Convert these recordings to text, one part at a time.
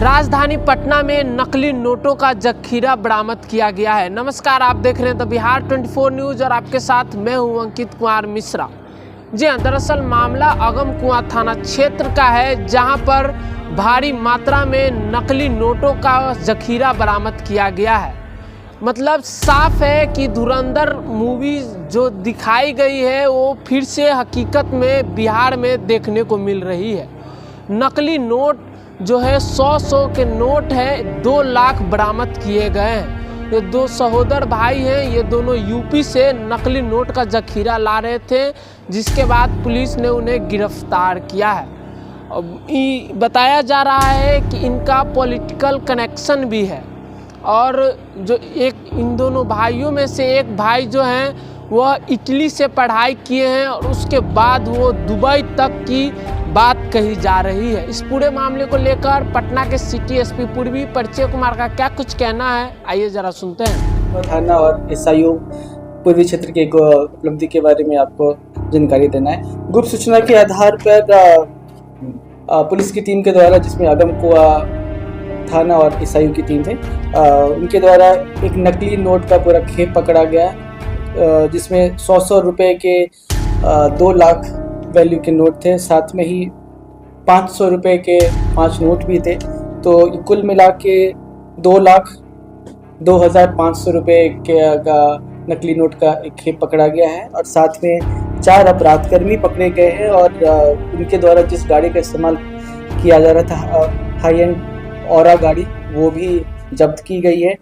राजधानी पटना में नकली नोटों का जखीरा बरामद किया गया है। नमस्कार, आप देख रहे हैं द बिहार 24 न्यूज़ और आपके साथ मैं हूं अंकित कुमार मिश्रा। जी हाँ, दरअसल मामला अगम कुआं थाना क्षेत्र का है, जहां पर भारी मात्रा में नकली नोटों का जखीरा बरामद किया गया है। मतलब साफ है कि धुरंधर मूवी जो दिखाई गई है वो फिर से हकीकत में बिहार में देखने को मिल रही है। नकली नोट जो है 100 के नोट है, 2 लाख बरामद किए गए हैं। ये 2 सहोदर भाई हैं, ये दोनों यूपी से नकली नोट का जखीरा ला रहे थे, जिसके बाद पुलिस ने उन्हें गिरफ्तार किया है। अब बताया जा रहा है कि इनका पॉलिटिकल कनेक्शन भी है और जो इन दोनों भाइयों में से एक भाई जो हैं वह इटली से पढ़ाई किए हैं और उसके बाद वो दुबई तक की बात कही जा रही है। इस पूरे मामले को लेकर पटना के सिटी एसपी पूर्वी परिचय कुमार का क्या कुछ कहना है, आइए जरा सुनते हैं। थाना और एसआईओ पूर्वी क्षेत्र की एक उपलब्धि के बारे में आपको जानकारी देना है। गुप्त सूचना के आधार पर पुलिस की टीम के द्वारा, जिसमें अगम कुआं थाना और एसआईओ की टीम थे, उनके द्वारा एक नकली नोट का पूरा खेप पकड़ा गया, जिसमें 100 रुपए के 2 लाख वैल्यू के नोट थे, साथ में ही 500 रुपए के 5 नोट भी थे। तो कुल मिला के 2,02,500 रुपए का नकली नोट का एक खेप पकड़ा गया है और साथ में 4 अपराधकर्मी पकड़े गए हैं और उनके द्वारा जिस गाड़ी का इस्तेमाल किया जा रहा था, हाई एंड औरा गाड़ी, वो भी जब्त की गई है।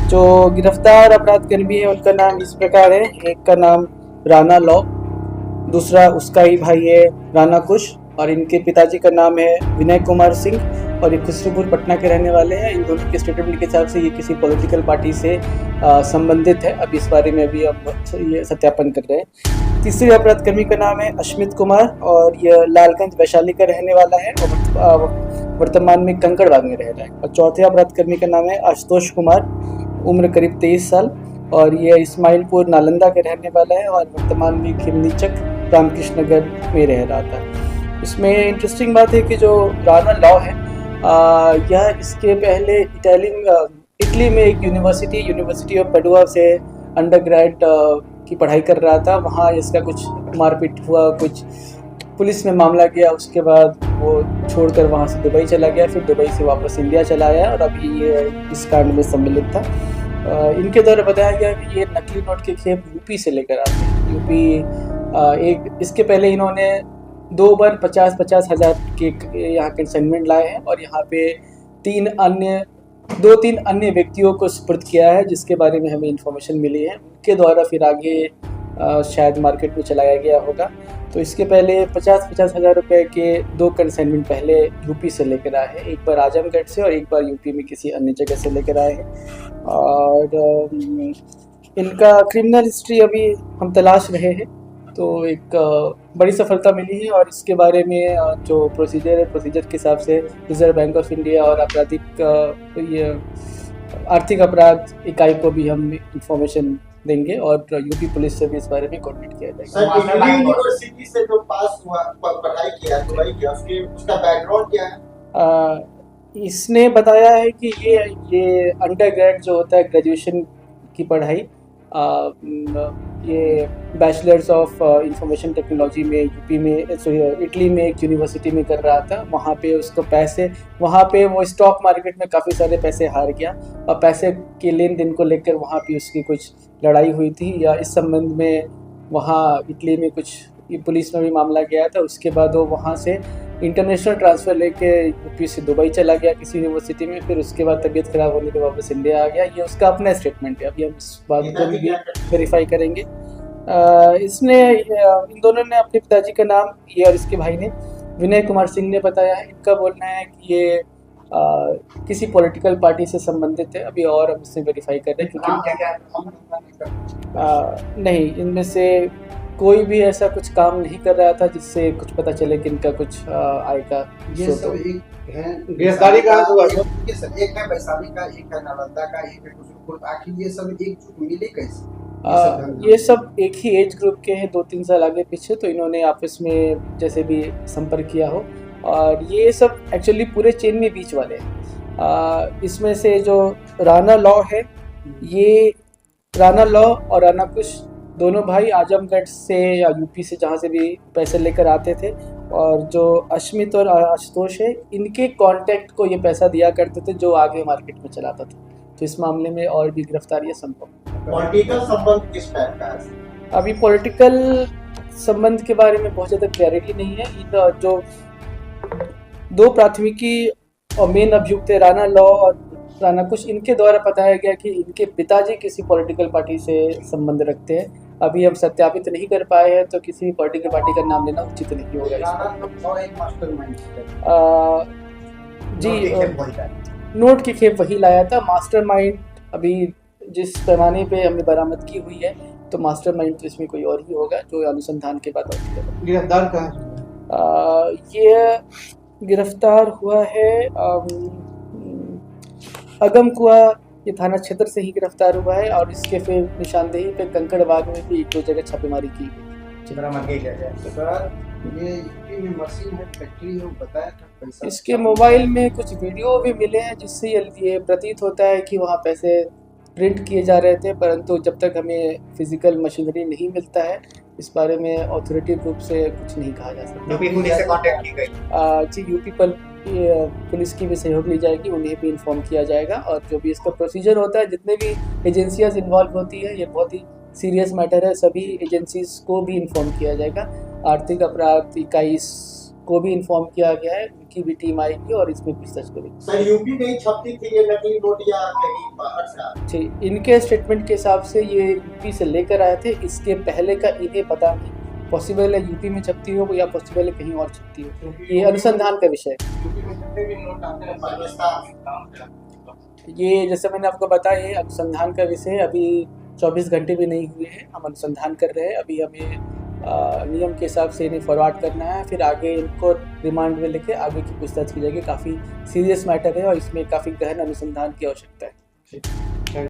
जो गिरफ्तार अपराधकर्मी है उनका नाम इस प्रकार है। एक का नाम राणा लॉ, दूसरा उसका ही भाई है राणा कुश, और इनके पिताजी का नाम है विनय कुमार सिंह और ये खुसरूपुर पटना के रहने वाले हैं। इन दोनों के स्टेटमेंट के हिसाब से ये किसी पॉलिटिकल पार्टी से संबंधित है। अब इस बारे में अभी हम ये सत्यापन कर रहे हैं। तीसरे अपराधकर्मी का नाम है अश्मित कुमार और यह लालगंज वैशाली का रहने वाला है और वर्तमान में कंकड़बाग में रह रहा है। और चौथे अपराधकर्मी का नाम है आशुतोष कुमार, उम्र करीब 23 साल और यह इस्माइलपुर नालंदा के रहने वाला है और वर्तमान में खिमनीचक रामकृष्ण नगर में रह रहा था। इसमें इंटरेस्टिंग बात है कि जो राणा लॉ है, यह इसके पहले इटली में एक यूनिवर्सिटी ऑफ पडुआ से अंडरग्रेड की पढ़ाई कर रहा था। वहाँ इसका कुछ मारपीट हुआ, कुछ पुलिस में मामला गया, उसके बाद वो छोड़कर वहाँ से दुबई चला गया, फिर दुबई से वापस इंडिया चला आया और अभी ये इस कांड में सम्मिलित था। इनके द्वारा बताया गया कि ये नकली नोट के खेप यूपी से लेकर आते हैं। यूपी इसके पहले इन्होंने 2 बार 50-50 हज़ार के यहाँ कंसाइनमेंट लाए हैं और यहाँ पे 2-3 अन्य व्यक्तियों को सुपुर्द किया है, जिसके बारे में हमें इंफॉर्मेशन मिली है। उनके द्वारा फिर आगे शायद मार्केट में चलाया गया होगा। तो इसके पहले 50-50 हज़ार रुपये के 2 कंसाइनमेंट पहले यूपी से लेकर आए हैं, एक बार आजमगढ़ से और एक बार यूपी में किसी अन्य जगह से लेकर आए हैं। और इनका क्रिमिनल हिस्ट्री अभी हम तलाश रहे हैं, तो एक बड़ी सफलता मिली है और इसके बारे में जो प्रोसीजर के हिसाब से रिजर्व बैंक ऑफ इंडिया और आर्थिक अपराध इकाई को भी हम इंफॉर्मेशन देंगे और यूपी पुलिस से भी इस बारे में कोऑर्डिनेट किया जाएगा। यूनिवर्सिटी से जो पास हुआ, पढ़ाई किया, दुबई किया, उसका बैकग्राउंड क्या है? इसने बताया है कि ये अंडरग्रेड जो होता है, ग्रेजुएशन की पढ़ाई, ये बैचलर्स ऑफ इंफॉर्मेशन टेक्नोलॉजी में इटली में एक यूनिवर्सिटी में कर रहा था। वहाँ पे वो स्टॉक मार्केट में काफ़ी सारे पैसे हार गया और पैसे के लेन देन को लेकर वहाँ पे उसकी कुछ लड़ाई हुई थी या इस संबंध में वहाँ इटली में कुछ पुलिस में भी मामला गया था। उसके बाद वो वहाँ से इंटरनेशनल ट्रांसफ़र लेके यूपी से दुबई चला गया किसी यूनिवर्सिटी में, फिर उसके बाद तबीयत ख़राब होने के वापस इंडिया आ गया। ये उसका अपना स्टेटमेंट है, अभी हम इस बात को भी वेरीफाई करेंगे। इन दोनों ने अपने पिताजी का नाम, ये और इसके भाई ने विनय कुमार सिंह ने बताया है। इनका बोलना है कि ये किसी पॉलिटिकल पार्टी से संबंधित है, अभी और हम इससे वेरीफाई कर रहे हैं क्योंकि नहीं, इनमें से कोई भी ऐसा कुछ काम नहीं कर रहा था जिससे कुछ पता चले कि इनका कुछ आय का गिरफ्तारी का हुआ। एक है वैशाली का, एक है नालंदा का, एक है खुसरूपुर। आखिर ये सब एक जुट मिले कैसे? ये सब एक ही एज ग्रुप के हैं, 2-3 साल आगे पीछे, तो इन्होंने आपस में जैसे भी संपर्क किया हो और ये सब एक्चुअली पूरे चेन में बीच वाले हैं। इसमें से जो राणा लॉ है, ये राणा लॉ और राणा कुश दोनों भाई आजमगढ़ से या यूपी से जहाँ से भी पैसे लेकर आते थे, और जो अश्मित और आशुतोष है, इनके कांटेक्ट को ये पैसा दिया करते थे जो आगे मार्केट में चलाता था। तो इस मामले में और भी गिरफ्तारियां संभव। पॉलिटिकल संबंध किस टाइप का है? अभी पॉलिटिकल संबंध के बारे में बहुत ज़्यादा क्लैरिटी नहीं है। इन जो दो प्राथमिकी और मेन अभियुक्त है राणा लॉ और राणा कुश, इनके द्वारा बताया गया कि इनके पिताजी किसी पॉलिटिकल पार्टी से संबंध रखते हैं। अभी हम सत्यापित नहीं कर पाए हैं, तो किसी भी पॉलिटिकल पार्टी का नाम लेना उचित नहीं होगा। जी, नोट की खेप वही लाया था। मास्टरमाइंड अभी जिस पैमाने पे हमने बरामद की हुई है, तो मास्टरमाइंड तो इसमें कोई और ही होगा, जो अनुसंधान के बाद गिरफ्तार कहाँ? ये गिरफ्तार हुआ है अगमकुआ, ये थाना क्षेत्र से ही गिरफ्तार हुआ है, और इसके फिर निशानदेही पे कंकड़बाग में भी 1-2 जगह छापेमारी की गई। ये यूपी में मशीन है, फैक्ट्री है, बताया था पैसा। इसके मोबाइल में कुछ वीडियो भी मिले हैं, जिससे ये प्रतीत होता है कि वहाँ पैसे प्रिंट किए जा रहे थे, परंतु जब तक हमें फिजिकल मशीनरी नहीं मिलता है, इस बारे में ऑथोरिटी रूप से कुछ नहीं कहा जा सकता। यूपी पुलिस से कांटेक्ट की गई? जी, यूपी पर पुलिस की भी सहयोग ली जाएगी, उन्हें भी इन्फॉर्म किया जाएगा, और जो भी इसका प्रोसीजर होता है, जितने भी एजेंसियाँ इन्वॉल्व होती है, ये बहुत ही सीरियस मैटर है, सभी एजेंसीज को भी इन्फॉर्म किया जाएगा। आर्थिक अपराध इकाई को भी इन्फॉर्म किया गया है, उनकी भी टीम आएगी और इसमें रिसर्च करेगी। सर, यूपी में ही छपती थी ये नकली नोट या कहीं बाहर से? जी, इनके स्टेटमेंट के हिसाब से ये यूपी से लेकर आए थे। इसके पहले का इन्हें पता नहीं, पॉसिबल है यूपी में छपती हो या पॉसिबल है कहीं और छपती हो, ये अनुसंधान का विषय है। यूपी में जितने भी नोट आते हैं पाकिस्तान, ये जैसे मैंने आपको बताया, ये अनुसंधान का विषय है। अभी 24 घंटे भी नहीं हुए हैं, हम अनुसंधान कर रहे हैं। अभी हमें नियम के हिसाब से इन्हें फॉरवर्ड करना है, फिर आगे इनको रिमांड में लेके आगे की पूछताछ की जाएगी। काफ़ी सीरियस मैटर है और इसमें काफ़ी गहन अनुसंधान की आवश्यकता है।